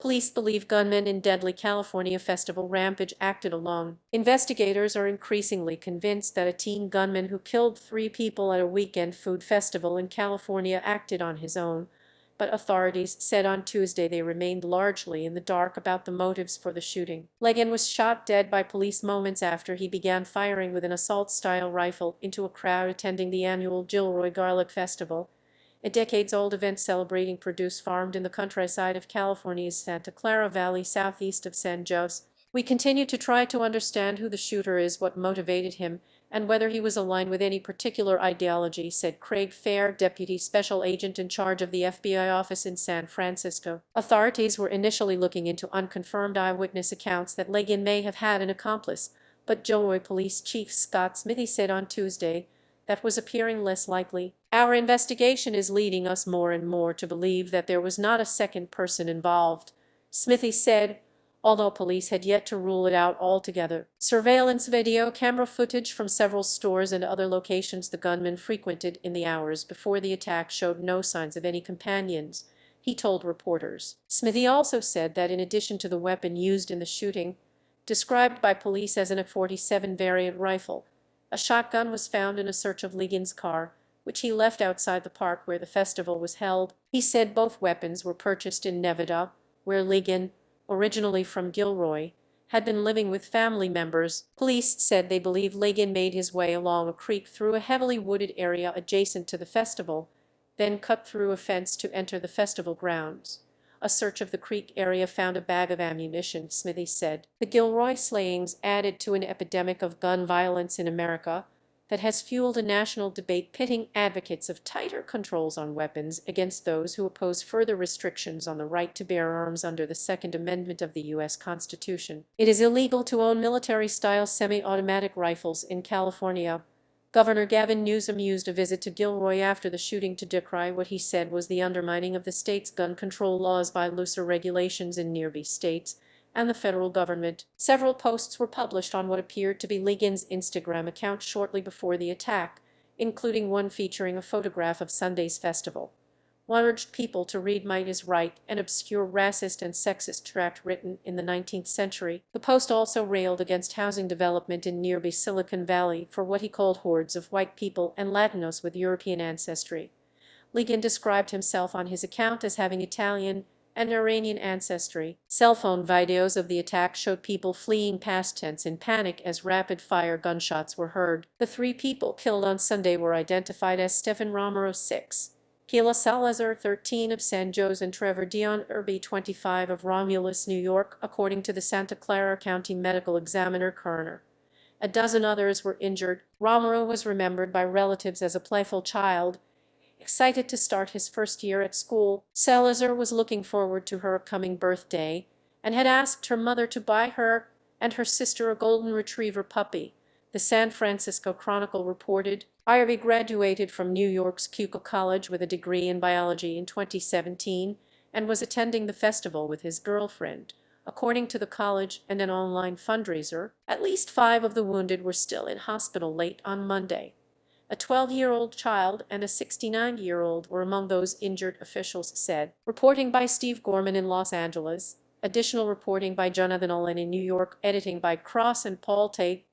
Police believe gunmen in deadly California festival rampage acted alone. Investigators are increasingly convinced that a teen gunman who killed 3 people at a weekend food festival in California acted on his own, but authorities said on Tuesday they remained largely in the dark about the motives for the shooting. Legan was shot dead by police moments after he began firing with an assault-style rifle into a crowd attending the annual Gilroy Garlic Festival, a decades-old event celebrating produce farmed in the countryside of California's Santa Clara Valley southeast of San Jose. We continue to try to understand who the shooter is, what motivated him, and whether he was aligned with any particular ideology, said Craig Fair, deputy special agent in charge of the FBI office in San Francisco. Authorities were initially looking into unconfirmed eyewitness accounts that Legan may have had an accomplice, but Gilroy Police Chief Scott Smithy said on Tuesday that was appearing less likely. Our investigation is leading us more and more to believe that there was not a second person involved, Smithy said, although police had yet to rule it out altogether. Surveillance video camera footage from several stores and other locations the gunman frequented in the hours before the attack showed no signs of any companions, he told reporters. Smithy also said that in addition to the weapon used in the shooting, described by police as an .47 variant rifle, a shotgun was found in a search of Legan's car, which he left outside the park where the festival was held. He said both weapons were purchased in Nevada, where Legan, originally from Gilroy, had been living with family members. Police said they believe Legan made his way along a creek through a heavily wooded area adjacent to the festival, then cut through a fence to enter the festival grounds. A search of the creek area found a bag of ammunition, Smithy said. The Gilroy slayings added to an epidemic of gun violence in America that has fueled a national debate pitting advocates of tighter controls on weapons against those who oppose further restrictions on the right to bear arms under the Second Amendment of the U.S. Constitution. It is illegal to own military-style semi-automatic rifles in California. Governor Gavin Newsom used a visit to Gilroy after the shooting to decry what he said was the undermining of the state's gun control laws by looser regulations in nearby states and the federal government. Several posts were published on what appeared to be Legan's Instagram account shortly before the attack, including one featuring a photograph of Sunday's festival. One urged people to read Might is Right, an obscure racist and sexist tract written in the 19th century. The post also railed against housing development in nearby Silicon Valley for what he called hordes of white people and Latinos with European ancestry. Legan described himself on his account as having Italian and Iranian ancestry. Cell phone videos of the attack showed people fleeing past tents in panic as rapid-fire gunshots were heard. The 3 people killed on Sunday were identified as Stephen Romero, 6, Keila Salazar, 13 of San Jose, and Trevor Dion Irby, 25 of Romulus, New York, according to the Santa Clara County Medical Examiner coroner. A dozen others were injured. Romero was remembered by relatives as a playful child, excited to start his first year at school. Salazar was looking forward to her upcoming birthday and had asked her mother to buy her and her sister a golden retriever puppy, the San Francisco Chronicle reported. Irby graduated from New York's Keuka College with a degree in biology in 2017 and was attending the festival with his girlfriend, according to the college and an online fundraiser. At least 5 of the wounded were still in hospital late on Monday. A 12-year-old child and a 69-year-old were among those injured, officials said. Reporting by Steve Gorman in Los Angeles. Additional reporting by Jonathan Olin in New York. Editing by Cross and Paul Tate.